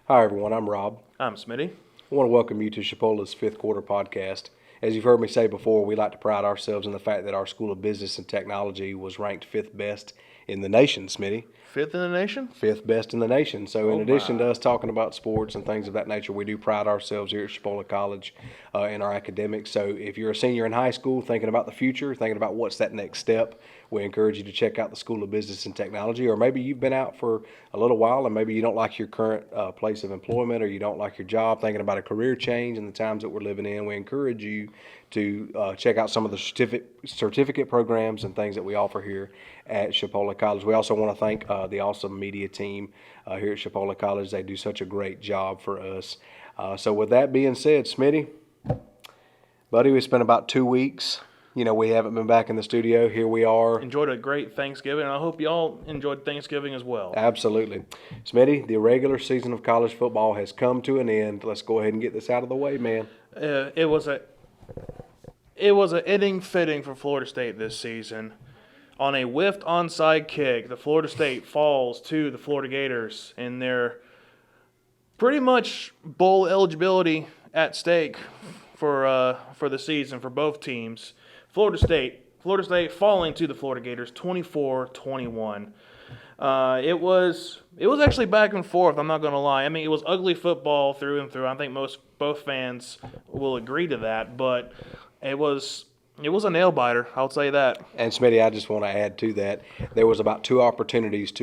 Hi, everyone. I'm Rob. I'm Smitty. I want to welcome you to Chipola's Fifth Quarter podcast. As you've heard me say before, we like to pride ourselves in the fact that our School of Business and Technology was ranked fifth best in the nation, Smitty. Fifth in the nation? Fifth best in the nation. So in Oh, addition my. to us talking about sports and things of that nature, we do pride ourselves here at Chipola College in our academics. So if you're a senior in high school thinking about the future, thinking about what's that next step, we encourage you to check out the School of Business and Technology. Or maybe you've been out for a little while and maybe you don't like your current place of employment or you don't like your job, thinking about a career change in the times that we're living in. We encourage you to check out some of the certificate programs and things that we offer here at Chipola College. We also want to thank the awesome media team here at Chipola College. They do such a great job for us. So with that being said, Smitty, buddy, we spent about 2 weeks. You know, we haven't been back in the studio. Here we are. Enjoyed a great Thanksgiving, and I hope y'all enjoyed Thanksgiving as well. Absolutely. Smitty, the regular season of college football has come to an end. Let's go ahead and get this out of the way, man. It was an inning fitting for Florida State this season. On a whiffed onside kick, the Florida State falls to the Florida Gators in their pretty much bowl eligibility at stake for the season for both teams. Florida State falling to the Florida Gators 24-21. It was actually back and forth, I'm not going to lie. I mean, it was ugly football through and through. I think both fans will agree to that, but it was a nail-biter, I'll say that. And, Smitty, I just want to add to that. There was about two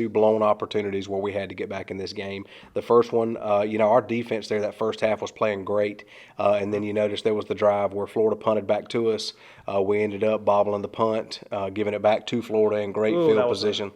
blown opportunities where we had to get back in this game. The first one, our defense there, that first half was playing great. And then you notice there was the drive where Florida punted back to us. We ended up bobbling the punt, giving it back to Florida in great field position.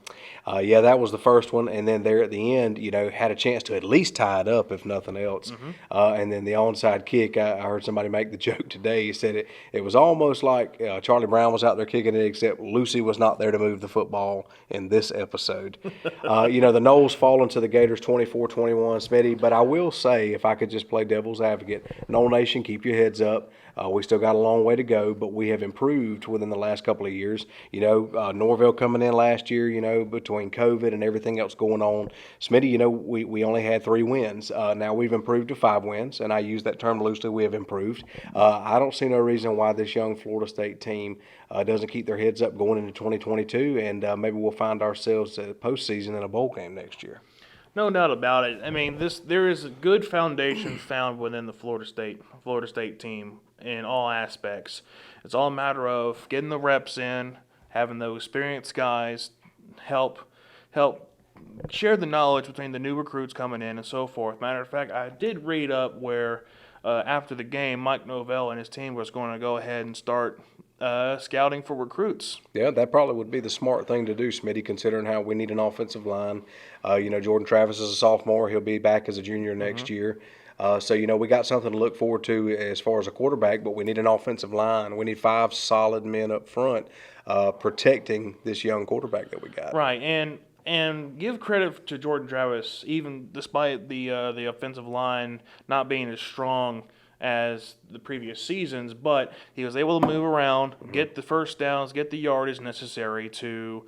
That was the first one. And then there at the end, had a chance to at least tie it up, if nothing else. Mm-hmm. And then the onside kick, I heard somebody make the joke today. He said it was almost like Charlie Brown was out there kicking it, except Lucy was not there to move the football in this episode. The Noles falling to the Gators 24-21, Smitty. But I will say, if I could just play devil's advocate, Nole Nation, keep your heads up. We still got a long way to go, but we have improved within the last couple of years. Norville coming in last year, between COVID and everything else going on. Smitty, we only had 3 wins. Now we've improved to 5 wins, and I use that term loosely. We have improved. I don't see no reason why this young Florida State team doesn't keep their heads up going into 2022, and maybe we'll find ourselves at postseason in a bowl game next year. No doubt about it. I mean, there is a good foundation found within the Florida State team in all aspects. It's all a matter of getting the reps in, having those experienced guys help share the knowledge between the new recruits coming in and so forth. Matter of fact, I did read up where after the game, Mike Novell and his team was going to go ahead and start scouting for recruits. Yeah, that probably would be the smart thing to do, Smitty, considering how we need an offensive line. Jordan Travis is a sophomore. He'll be back as a junior next year. So we got something to look forward to as far as a quarterback, but we need an offensive line. We need 5 solid men up front protecting this young quarterback that we got. Right, and give credit to Jordan Travis, even despite the offensive line not being as strong as the previous seasons, but he was able to move around, get the first downs, get the yardage necessary to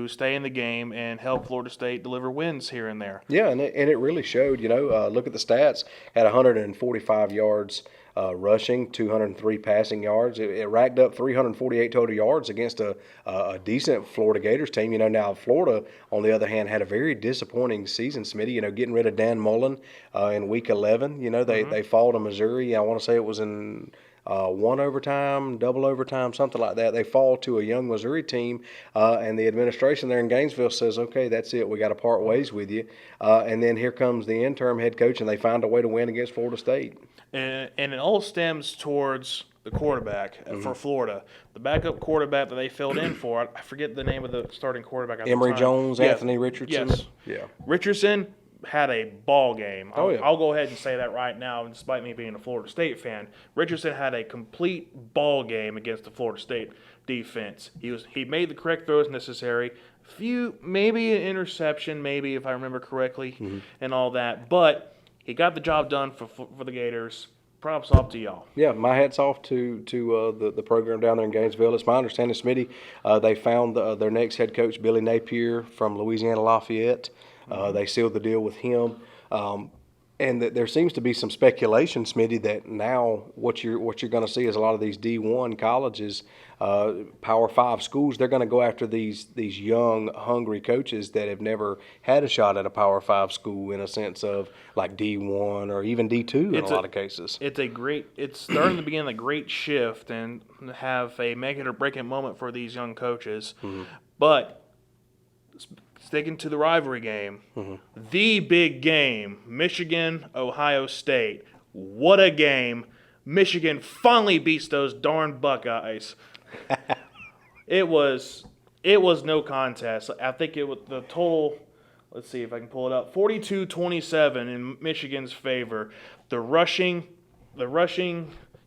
stay in the game and help Florida State deliver wins here and there. Yeah, and it really showed. Look at the stats. Had 145 yards rushing, 203 passing yards. It racked up 348 total yards against a decent Florida Gators team. Now Florida, on the other hand, had a very disappointing season, Smitty. Getting rid of Dan Mullen in Week 11. They fall to Missouri. I want to say it was in one overtime, double overtime, something like that. They fall to a young Missouri team, and the administration there in Gainesville says, okay, that's it. We got to part ways with you. And then here comes the interim head coach, and they find a way to win against Florida State. And it all stems towards the quarterback for Florida. The backup quarterback that they filled in for, I forget the name of the starting quarterback at Emory the time. Jones, yeah. Anthony Richardson. Yes. Yeah. Richardson had a ball game. Yeah. I'll go ahead and say that right now, despite me being a Florida State fan. Richardson had a complete ball game against the Florida State defense. He made the correct throws necessary. Maybe an interception, maybe if I remember correctly, and all that. But he got the job done for the Gators. Props off to y'all. Yeah, my hat's off to the program down there in Gainesville. It's my understanding, Smitty, they found their next head coach, Billy Napier from Louisiana Lafayette. They sealed the deal with him. And that there seems to be some speculation, Smitty, that now what you're going to see is a lot of these D1 colleges, Power Five schools. They're going to go after these young, hungry coaches that have never had a shot at a Power Five school in a sense of like D1 or even D2 in a lot of cases. It's starting to begin a great shift and have a make it or break it moment for these young coaches. Mm-hmm. But sticking to the rivalry game, the big game, Michigan, Ohio State. What a game. Michigan finally beats those darn Buckeyes. It was no contest. I think it was the total, let's see if I can pull it up, 42-27 in Michigan's favor. The rushing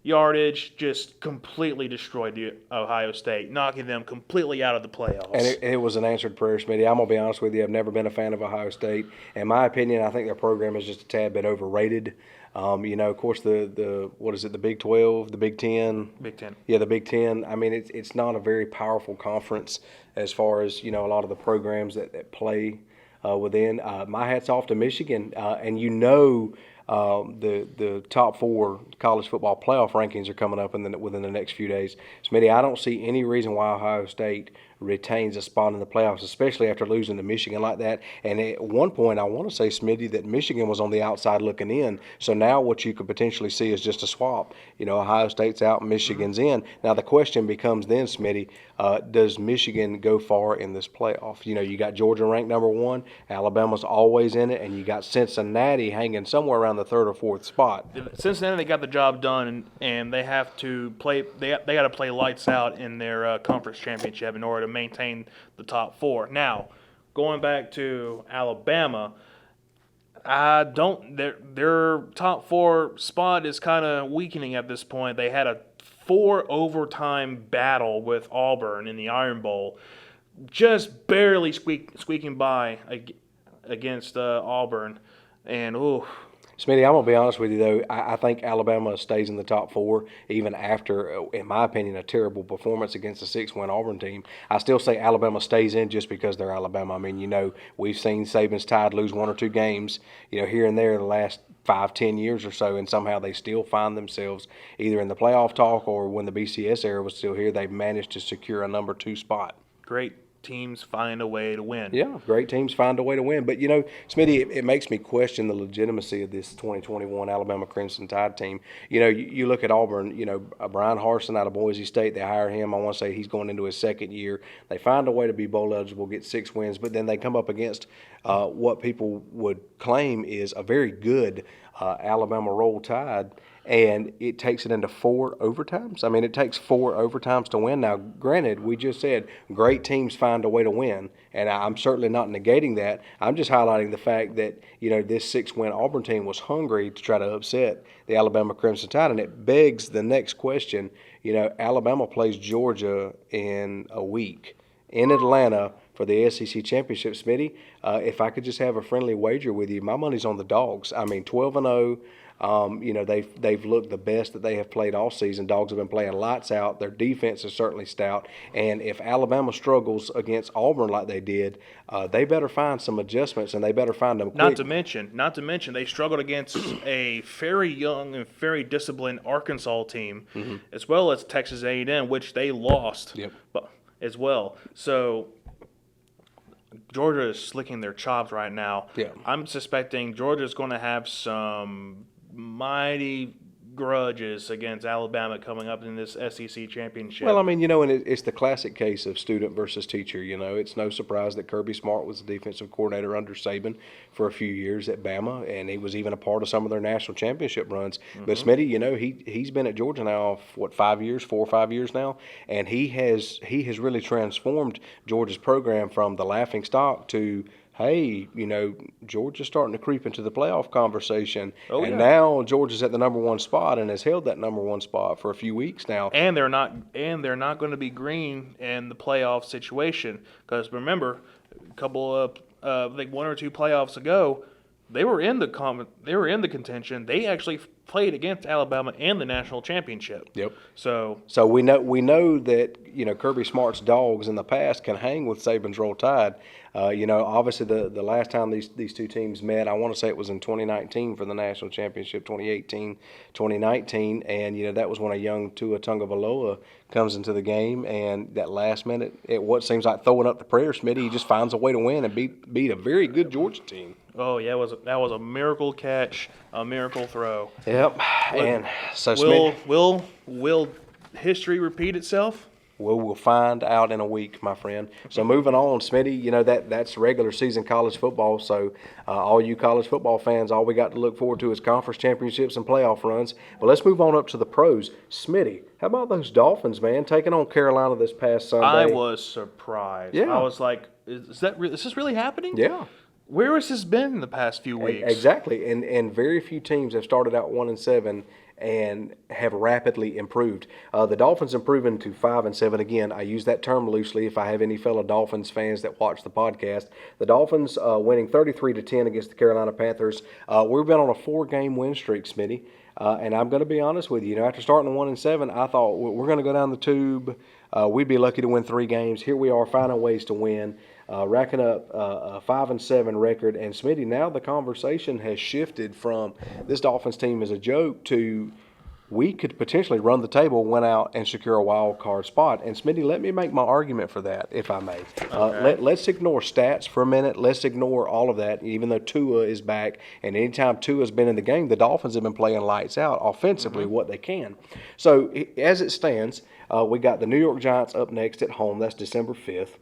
yardage just completely destroyed the Ohio State, knocking them completely out of the playoffs. And it was an answered prayer, Smitty. I'm going to be honest with you. I've never been a fan of Ohio State. In my opinion, I think their program is just a tad bit overrated. Of course, the what is it, the Big 12, the Big 10? Big 10. Yeah, the Big 10. I mean, it's not a very powerful conference as far as, a lot of the programs that play within. My hat's off to Michigan. And the top 4 college football playoff rankings are coming up within the next few days. Smitty, I don't see any reason why Ohio State retains a spot in the playoffs, especially after losing to Michigan like that. And at one point, I want to say, Smitty, that Michigan was on the outside looking in. So now what you could potentially see is just a swap. Ohio State's out, Michigan's in. Now the question becomes then, Smitty, does Michigan go far in this playoff? You got Georgia ranked number 1, Alabama's always in it, and you got Cincinnati hanging somewhere around the 3rd or 4th spot. Cincinnati got the job done, and they have to play. They got to play lights out in their conference championship in order to maintain the top 4. Now, going back to Alabama, their top 4 spot is kind of weakening at this point. They had a 4 overtime battle with Auburn in the Iron Bowl, just barely squeaking by against Auburn, and ooh. Smitty, I'm going to be honest with you, though. I think Alabama stays in the top 4, even after, in my opinion, a terrible performance against a 6-win Auburn team. I still say Alabama stays in just because they're Alabama. I mean, we've seen Saban's Tide lose 1 or 2 games, here and there the last 5-10 years or so, and somehow they still find themselves either in the playoff talk or when the BCS era was still here, they've managed to secure a number 2 spot. Great teams find a way to win. Yeah, great teams find a way to win. But, Smitty, it makes me question the legitimacy of this 2021 Alabama Crimson Tide team. You look at Auburn, Brian Harsin out of Boise State, they hire him. I want to say he's going into his 2nd year. They find a way to be bowl eligible, get 6 wins, but then they come up against what people would claim is a very good Alabama Roll Tide. And it takes it into 4 overtimes. I mean, it takes 4 overtimes to win. Now, granted, we just said great teams find a way to win, and I'm certainly not negating that. I'm just highlighting the fact that, this 6-win Auburn team was hungry to try to upset the Alabama Crimson Tide, and it begs the next question. Alabama plays Georgia in a week in Atlanta for the SEC Championship. Smitty, if I could just have a friendly wager with you, my money's on the Dogs. I mean, 12-0. They've looked the best that they have played all season. Dogs have been playing lights out. Their defense is certainly stout. And if Alabama struggles against Auburn like they did, they better find some adjustments, and they better find them quick. Not to mention, they struggled against a very young and very disciplined Arkansas team, as well as Texas A&M, which they lost as well. So Georgia is slicking their chops right now. Yeah. I'm suspecting Georgia's going to have some mighty grudges against Alabama coming up in this SEC championship. Well, I mean, and it's the classic case of student versus teacher. It's no surprise that Kirby Smart was the defensive coordinator under Saban for a few years at Bama, and he was even a part of some of their national championship runs. But Smitty, he's been at Georgia now, 4 or 5 years now, and he has really transformed Georgia's program from the laughing stock to, hey, Georgia's starting to creep into the playoff conversation. Now Georgia's at the number 1 spot and has held that number 1 spot for a few weeks now. And they're not going to be green in the playoff situation, because remember, a couple of I think 1 or 2 playoffs ago, they were in the contention. They actually played against Alabama in the national championship. Yep. So we know that Kirby Smart's dogs in the past can hang with Saban's Roll Tide. Obviously the last time these two teams met, I want to say it was in 2019 for the national championship, 2018, 2019, and that was when a young Tua Tagovailoa comes into the game, and that last minute, at what seems like throwing up the prayer, Smitty, he just finds a way to win and beat a very good Georgia team. oh yeah, that was a miracle catch, a miracle throw. Yep. And so Will history repeat itself? We'll find out in a week, my friend. So moving on, Smitty, that's regular season college football. So all you college football fans, all we got to look forward to is conference championships and playoff runs. But let's move on up to the pros. Smitty, how about those Dolphins, man, taking on Carolina this past Sunday? I was surprised. Yeah. I was like, is this really happening? Yeah. Where has this been in the past few weeks? Exactly, and very few teams have started out 1-7 and have rapidly improved. The Dolphins improving to 5-7. Again, I use that term loosely. If I have any fellow Dolphins fans that watch the podcast, the Dolphins winning 33-10 against the Carolina Panthers. We've been on a 4-game win streak, Smitty. And I'm going to be honest with you. After starting 1-7, I thought we're going to go down the tube. We'd be lucky to win 3 games. Here we are, finding ways to win. Racking up a 5-7 record. And Smitty, now the conversation has shifted from this Dolphins team is a joke to we could potentially run the table, win out, and secure a wild card spot. And Smitty, let me make my argument for that, if I may. Okay. Let's ignore stats for a minute. Let's ignore all of that, even though Tua is back. And anytime Tua's been in the game, the Dolphins have been playing lights out offensively, what they can. So as it stands, we got the New York Giants up next at home. That's December 5th.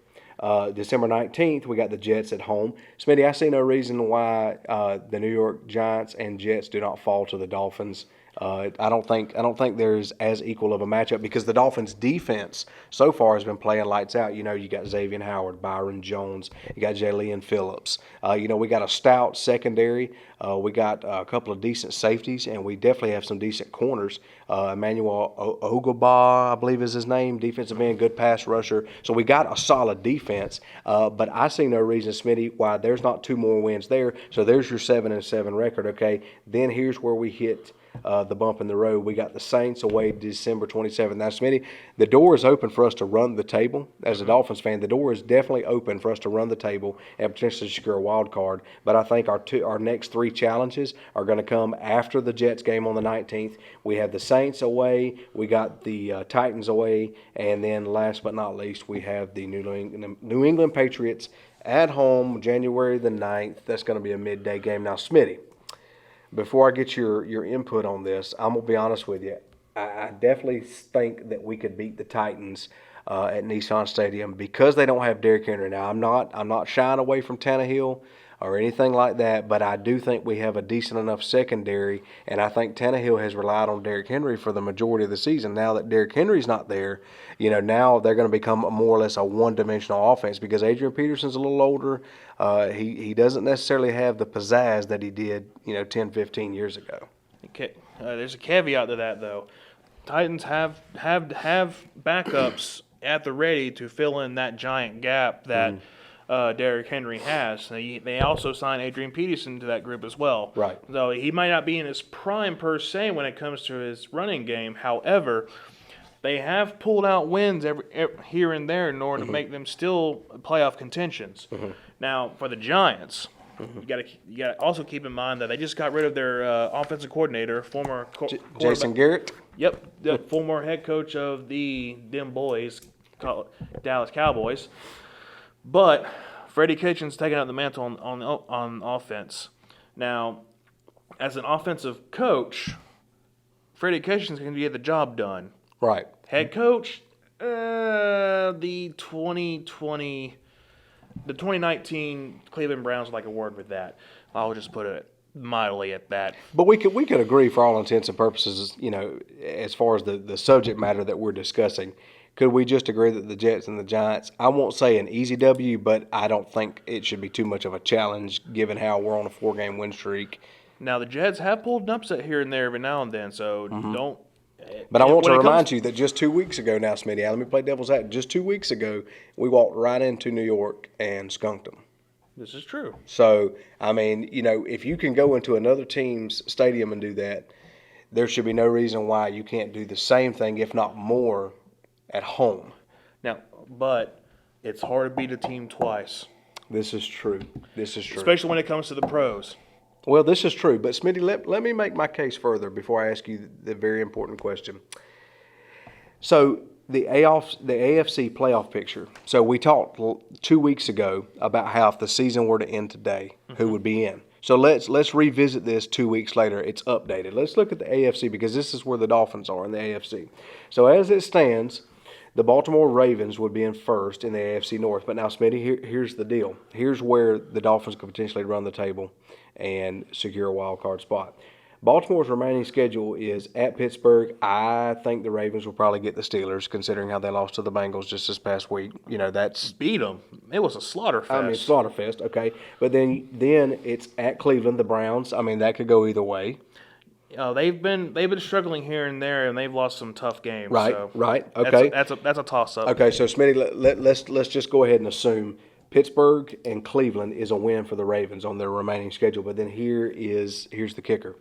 December 19th, we got the Jets at home. Smitty, I see no reason why the New York Giants and Jets do not fall to the Dolphins. I don't think there's as equal of a matchup because the Dolphins' defense so far has been playing lights out. You got Xavier Howard, Byron Jones, you got Jalen Phillips. We got a stout secondary. We got a couple of decent safeties, and we definitely have some decent corners. Emmanuel Ogba, I believe is his name, defensive end, good pass rusher. So we got a solid defense, but I see no reason, Smitty, why there's not 2 more wins there. So there's your 7-7 record, okay? Then here's where we hit the bump in the road. We got the Saints away December 27th. Now, Smitty, the door is open for us to run the table. As a Dolphins fan, the door is definitely open for us to run the table and potentially secure a wild card. But I think our next 3 challenges are going to come after the Jets game on the 19th. We have the Saints away, we got the Titans away, and then last but not least, we have the New England Patriots at home January the 9th. That's going to be a midday game. Now, Smitty, before I get your input on this, I'm going to be honest with you. I definitely think that we could beat the Titans at Nissan Stadium because they don't have Derrick Henry. Now, I'm not shying away from Tannehill or anything like that, but I do think we have a decent enough secondary, and I think Tannehill has relied on Derrick Henry for the majority of the season. Now that Derrick Henry's not there, now they're going to become more or less a one-dimensional offense because Adrian Peterson's a little older. He doesn't necessarily have the pizzazz that he did, 10, 15 years ago. Okay. There's a caveat to that, though. Titans have backups at the ready to fill in that giant gap that Derrick Henry has. They also signed Adrian Peterson to that group as well. Right. So he might not be in his prime per se when it comes to his running game. However, they have pulled out wins every here and there in order to make them still playoff contentions. Now, for the Giants, you got to also keep in mind that they just got rid of their offensive coordinator, former Jason Garrett. Yep, the former head coach of the Boys, Dallas Cowboys. But Freddie Kitchens taking up the mantle on offense. Now, as an offensive coach, Freddie Kitchens can get the job done. Right. Head coach, the 2019 Cleveland Browns like a word with that. I'll just put it mildly at that. But we could agree for all intents and purposes, as far as the subject matter that we're discussing. Could we just agree that the Jets and the Giants, I won't say an easy W, but I don't think it should be too much of a challenge given how we're on a 4-game win streak. Now, the Jets have pulled an upset here and there every now and then, so don't. But I want to remind you that just 2 weeks ago now, Smitty, let me play devil's advocate. Just 2 weeks ago, we walked right into New York and skunked them. This is true. So, I mean, if you can go into another team's stadium and do that, there should be no reason why you can't do the same thing, if not more, at home. Now, but it's hard to beat a team twice. This is true. This is true. Especially when it comes to the pros. Well, this is true. But, Smitty, let me make my case further before I ask you the very important question. So, the AFC playoff picture. So, we talked 2 weeks ago about how if the season were to end today, who would be in. So, let's revisit this 2 weeks later. It's updated. Let's look at the AFC because this is where the Dolphins are in the AFC. So, as it stands, the Baltimore Ravens would be in first in the AFC North. But now, Smitty, here's the deal. Here's where the Dolphins could potentially run the table and secure a wild card spot. Baltimore's remaining schedule is at Pittsburgh. I think the Ravens will probably get the Steelers, considering how they lost to the Bengals just this past week. That's beat them. It was a slaughter fest. I mean, slaughter fest. Okay, but then it's at Cleveland, the Browns. I mean, that could go either way. They've been struggling here and there, and they've lost some tough games. Right, so right. Okay, that's a toss up. Okay, so Smitty, let's just go ahead and assume Pittsburgh and Cleveland is a win for the Ravens on their remaining schedule. But then here's the kicker.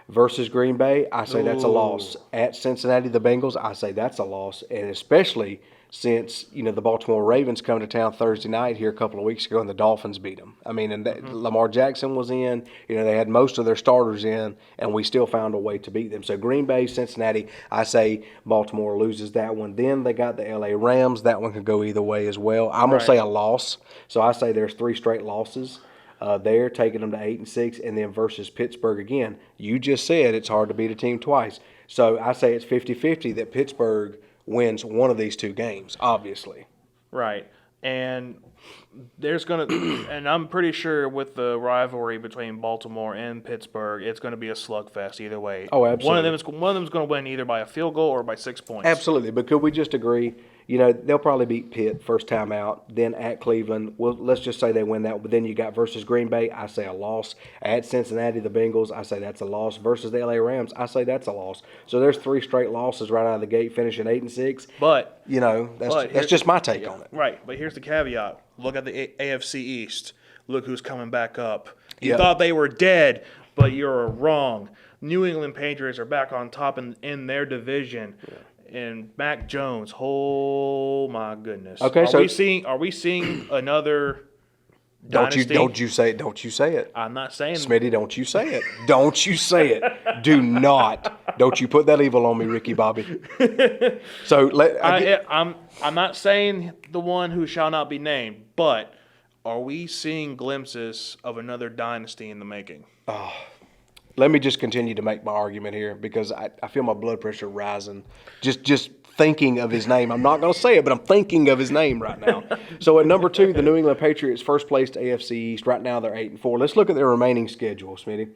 Versus Green Bay, I say that's a loss. At Cincinnati, the Bengals, I say that's a loss. And especially since, the Baltimore Ravens come to town Thursday night here a couple of weeks ago and the Dolphins beat them. I mean, and Lamar Jackson was in. They had most of their starters in, and we still found a way to beat them. So Green Bay, Cincinnati, I say Baltimore loses that one. Then they got the L.A. Rams. That one could go either way as well. I'm going to say a loss. So I say there's 3 straight losses. They're taking them to 8-6, and then versus Pittsburgh again. You just said it's hard to beat a team twice. So I say it's 50-50 that Pittsburgh wins one of these 2 games, obviously. Right. And there's going to – and I'm pretty sure with the rivalry between Baltimore and Pittsburgh, it's going to be a slugfest either way. Oh, absolutely. One of them is going to win either by a field goal or by 6 points. Absolutely. But could we just agree – they'll probably beat Pitt first time out, then at Cleveland. Well, let's just say they win that. But then you got versus Green Bay, I say a loss. At Cincinnati, the Bengals, I say that's a loss. Versus the L.A. Rams, I say that's a loss. So there's 3 straight losses right out of the gate, finishing 8-6. But that's just my take on it. Right. But here's the caveat. Look at the AFC East. Look who's coming back up. You thought they were dead, but you're wrong. New England Patriots are back on top in their division. Yeah. And Mac Jones, oh my goodness! Okay, are we seeing another dynasty? Don't you say it. I'm not saying Smitty. Don't you say it. Don't you say it. Do not. Don't you put that evil on me, Ricky Bobby. So I'm not saying the one who shall not be named, but are we seeing glimpses of another dynasty in the making? Let me just continue to make my argument here because I feel my blood pressure rising just thinking of his name. I'm not going to say it, but I'm thinking of his name right now. So at number 2, the New England Patriots, first placed AFC East. Right now they're 8-4. Let's look at their remaining schedule, Smitty.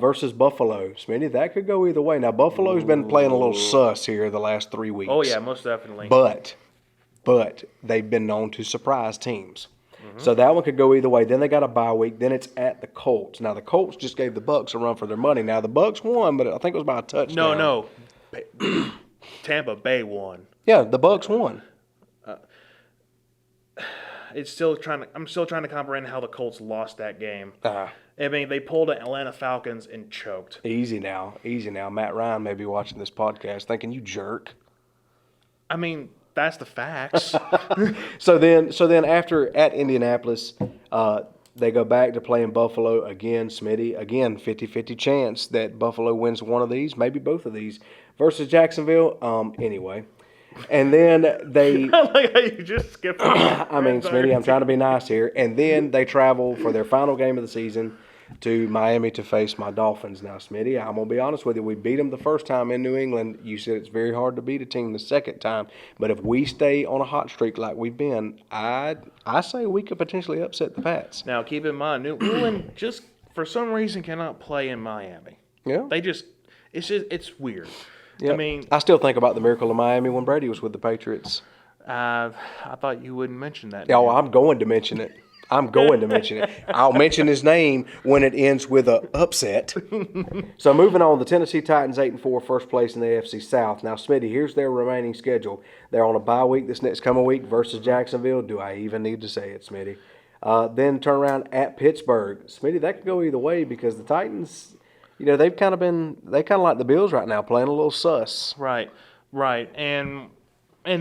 Versus Buffalo. Smitty, that could go either way. Now, Buffalo's been playing a little sus here the last 3 weeks. Oh, yeah, most definitely. But they've been known to surprise teams. So that one could go either way. Then they got a bye week. Then it's at the Colts. Now, the Colts just gave the Bucs a run for their money. Now, the Bucs won, but I think it was by a touchdown. No. Tampa Bay won. Yeah, the Bucs won. I'm still trying to comprehend how the Colts lost that game. I mean, they pulled the Atlanta Falcons and choked. Easy now. Matt Ryan may be watching this podcast thinking, you jerk. I mean, that's the facts. So then after at Indianapolis, they go back to playing Buffalo again, Smitty. Again, 50-50 chance that Buffalo wins one of these, maybe both of these. Versus Jacksonville, anyway. And then they... I like how you just skipped I mean, Smitty, I'm trying to be nice here. And then they travel for their final game of the season to Miami to face my Dolphins. Now, Smitty, I'm going to be honest with you. We beat them the first time in New England. You said it's very hard to beat a team the second time. But if we stay on a hot streak like we've been, I say we could potentially upset the Pats. Now, keep in mind, New England just for some reason cannot play in Miami. Yeah. It's weird. Yep. I mean, I still think about the miracle of Miami when Brady was with the Patriots. I thought you wouldn't mention that. Oh, I'm going to mention it. I'll mention his name when it ends with a upset. So moving on, the Tennessee Titans 8-4, first place in the AFC South. Now, Smitty, here's their remaining schedule. They're on a bye week this next coming week versus Jacksonville. Do I even need to say it, Smitty? Then turn around at Pittsburgh. Smitty, that could go either way because the Titans, they've kind of like the Bills right now, playing a little sus. Right, and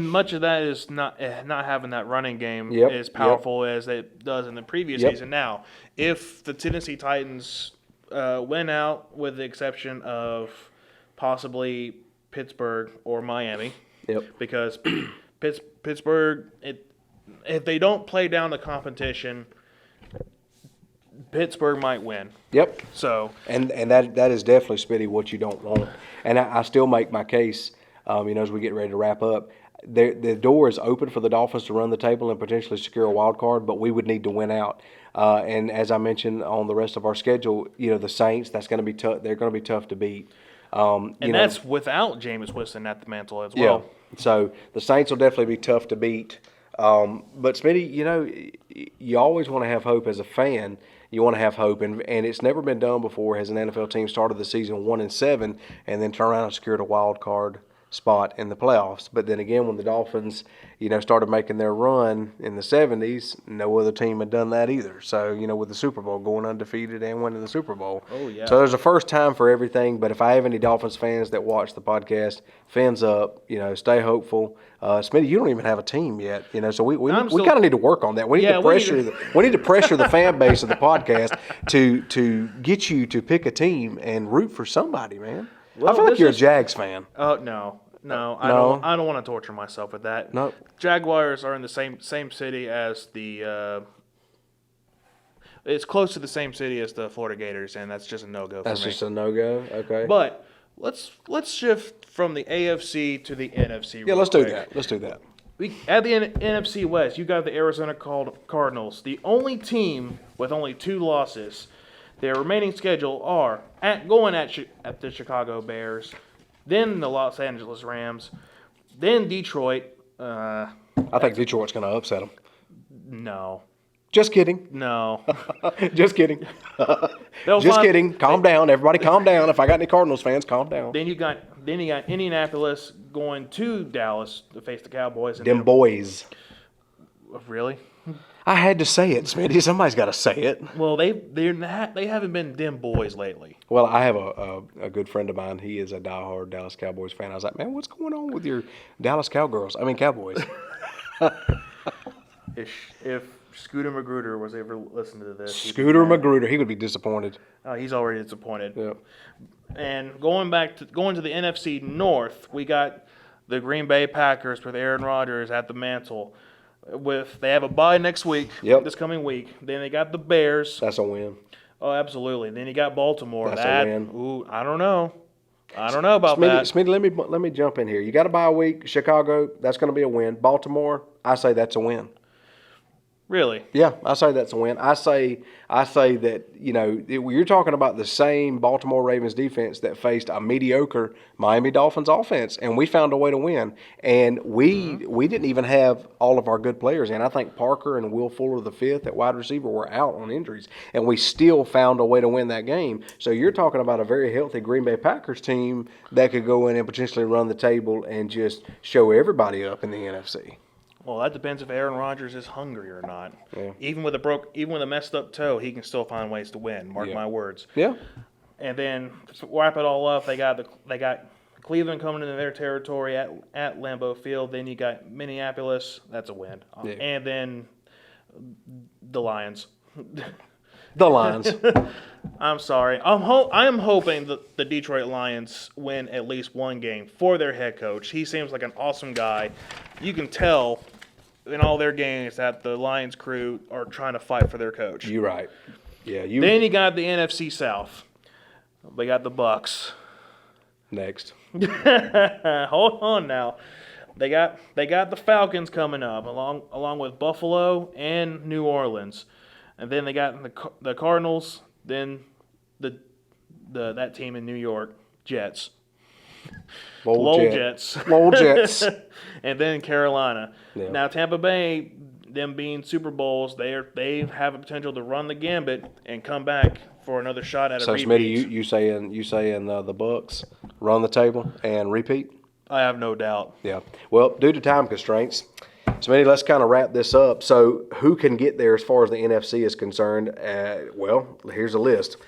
much of that is not having that running game as powerful as it does in the previous season. Now, if the Tennessee Titans win out, with the exception of possibly Pittsburgh or Miami, because Pittsburgh, if they don't play down the competition, Pittsburgh might win. Yep. So and that is definitely, Spitty, what you don't want. And I still make my case, as we get ready to wrap up. The door is open for the Dolphins to run the table and potentially secure a wild card, but we would need to win out. And as I mentioned on the rest of our schedule, the Saints, that's going to be tough. They're going to be tough to beat. That's without Jameis Winston at the mantle as well. Yeah. So the Saints will definitely be tough to beat. But Smitty, you always want to have hope as a fan. You want to have hope, and it's never been done before. Has an NFL team started the season 1-7 and then turn around and secured a wild card spot in the playoffs? But then again, when the Dolphins, started making their run in the 70s, no other team had done that either. So, with the Super Bowl, going undefeated and winning the Super Bowl. Oh, yeah. So there's a first time for everything. But if I have any Dolphins fans that watch the podcast, fins up, stay hopeful. Smitty, you don't even have a team yet, so we kind of need to work on that. We need to pressure we need to pressure the fan base of the podcast to get you to pick a team and root for somebody, man. Well, I feel like you're a Jags fan. Oh no, I don't want to torture myself with that. No. Jaguars are in the same city as the. It's close to the same city as the Florida Gators, and that's just a no-go for me. That's just a no-go? Okay. But let's shift from the AFC to the NFC. Yeah, let's do that. Let's do that. At the NFC West, you got the Arizona Cardinals, the only team with only 2 losses. Their remaining schedule are at the Chicago Bears, then the Los Angeles Rams, then Detroit. I think Detroit's going to upset them. No. Just kidding. No. Just kidding. Just kidding. Calm down. Everybody calm down. If I got any Cardinals fans, calm down. Then you got Indianapolis going to Dallas to face the Cowboys. And Them boys. Really? I had to say it, Smitty. Somebody's got to say it. Well, they haven't been dim boys lately. Well, I have a good friend of mine. He is a diehard Dallas Cowboys fan. I was like, man, what's going on with your Dallas Cowboys? If Scooter Magruder was ever listening to this, Scooter Magruder, he would be disappointed. He's already disappointed. Yeah. And going to the NFC North, we got the Green Bay Packers with Aaron Rodgers at the mantle. They have a bye next week, this coming week. Then they got the Bears. That's a win. Oh, absolutely. Then you got Baltimore. That's a win. Ooh, I don't know about that. Smitty, let me jump in here. You got a bye week. Chicago, that's going to be a win. Baltimore, I say that's a win. Really? Yeah, I say that's a win. I say that, you're talking about the same Baltimore Ravens defense that faced a mediocre Miami Dolphins offense, and we found a way to win. And we didn't even have all of our good players in. I think Parker and Will Fuller, the fifth at wide receiver, were out on injuries, and we still found a way to win that game. So you're talking about a very healthy Green Bay Packers team that could go in and potentially run the table and just show everybody up in the NFC. Well, that depends if Aaron Rodgers is hungry or not. Yeah. Even with a messed up toe, he can still find ways to win. Mark my words. Yeah. And then to wrap it all up, they got Cleveland coming into their territory at Lambeau Field. Then you got Minneapolis. That's a win. Yeah. And then the Lions. The Lions. I'm sorry. I am hoping that the Detroit Lions win at least one game for their head coach. He seems like an awesome guy. You can tell in all their games that the Lions crew are trying to fight for their coach. You're right. Yeah. Then you got the NFC South. They got the Bucks. Next. Hold on now. They got the Falcons coming up along with Buffalo and New Orleans. And then they got the Cardinals, then that team in New York, Jets. Lowell Jets. Lowell Jets. And then Carolina. Yeah. Now Tampa Bay, them being Super Bowls, they have a potential to run the gambit and come back for another shot at a repeat. So Smitty, you saying the Bucks run the table and repeat? I have no doubt. Yeah. Well, due to time constraints, Smitty, let's kind of wrap this up. So, who can get there as far as the NFC is concerned? Well, here's a list.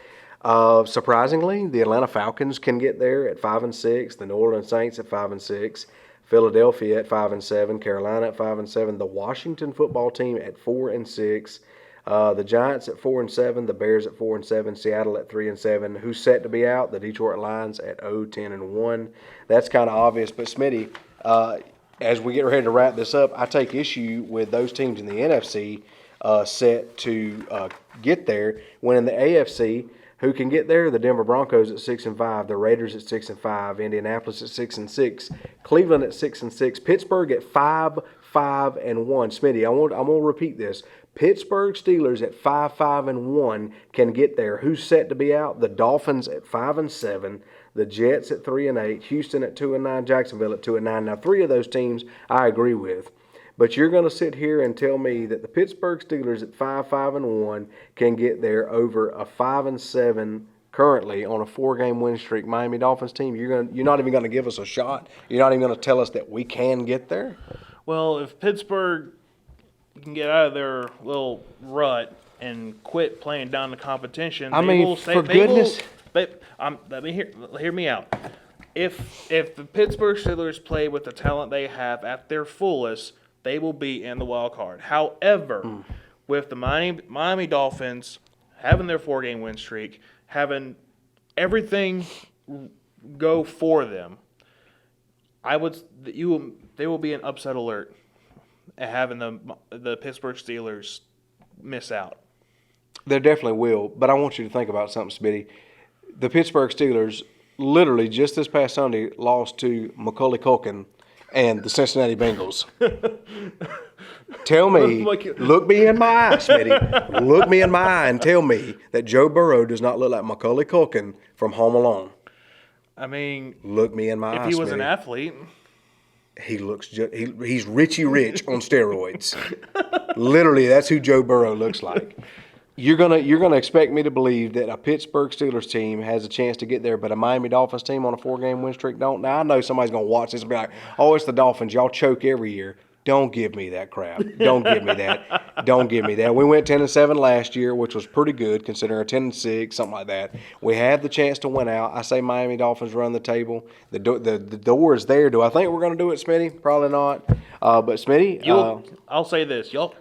Surprisingly, the Atlanta Falcons can get there at 5-6. The New Orleans Saints at 5-6. Philadelphia at 5-7. Carolina at 5-7. The Washington Football Team at 4-6. The Giants at 4-7. The Bears at 4-7. Seattle at 3-7. Who's set to be out? The Detroit Lions at 0-10-1. That's kind of obvious. But Smitty, as we get ready to wrap this up, I take issue with those teams in the NFC set to get there. When in the AFC, who can get there? The Denver Broncos at 6-5, the Raiders at 6-5, Indianapolis at 6-6, Cleveland at 6-6, Pittsburgh at 5-5-1. Smitty, I'm gonna repeat this. Pittsburgh Steelers at 5-5-1 can get there. Who's set to be out? The Dolphins at 5-7, the Jets at 3-8, Houston at 2-9, Jacksonville at 2-9. Now, 3 of those teams I agree with. But you're going to sit here and tell me that the Pittsburgh Steelers at 5-5-1 can get there over a 5-7 currently on a 4-game win streak Miami Dolphins team. You're not even going to give us a shot. You're not even going to tell us that we can get there. Well, if Pittsburgh can get out of their little rut and quit playing down the competition, I mean, for goodness. Let me hear me out. If the Pittsburgh Steelers play with the talent they have at their fullest, they will be in the wild card. However, with the Miami Dolphins having their 4-game win streak, having everything go for them, they will be an upset alert at having the Pittsburgh Steelers miss out. They definitely will, but I want you to think about something, Smitty. The Pittsburgh Steelers literally just this past Sunday lost to Macaulay Culkin and the Cincinnati Bengals. Tell me, look me in my eye, Smitty. Look me in my eye and tell me that Joe Burrow does not look like Macaulay Culkin from Home Alone. I mean, look me in my eye, if he was Smitty. An athlete, he looks he's Richie Rich on steroids. Literally, that's who Joe Burrow looks like. You're gonna expect me to believe that a Pittsburgh Steelers team has a chance to get there, but a Miami Dolphins team on a 4-game win streak don't. Now I know somebody's gonna watch this and be like, "Oh, it's the Dolphins. Y'all choke every year." Don't give me that crap. Don't give me that. Don't give me that. We went 10-7 last year, which was pretty good considering a 10-6, something like that. We had the chance to win out. I say Miami Dolphins run the table. The door is there. Do I think we're going to do it, Smitty? Probably not. But Smitty, I'll say this, y'all.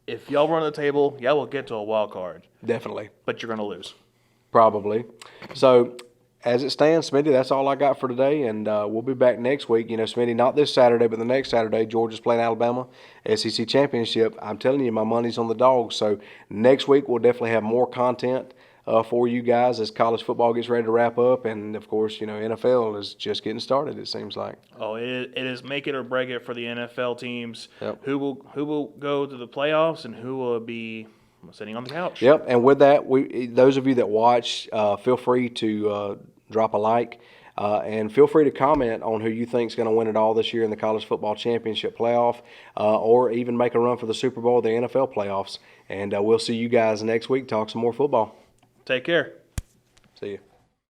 If y'all run the table, y'all will get to a wild card. Definitely. But you're going to lose. Probably. So, as it stands, Smitty, that's all I got for today, and we'll be back next week. You know, Smitty, not this Saturday, but the next Saturday, Georgia's playing Alabama, SEC Championship. I'm telling you, my money's on the Dogs. So next week, we'll definitely have more content for you guys as college football gets ready to wrap up, and of course, you know, NFL is just getting started. It seems like. Oh, it is make it or break it for the NFL teams. Yep. Who will go to the playoffs and who will be sitting on the couch. Yep, and with that, those of you that watch, feel free to drop a like, and feel free to comment on who you think is going to win it all this year in the college football championship playoff, or even make a run for the Super Bowl, the NFL playoffs. And we'll see you guys next week. Talk some more football. Take care. See you.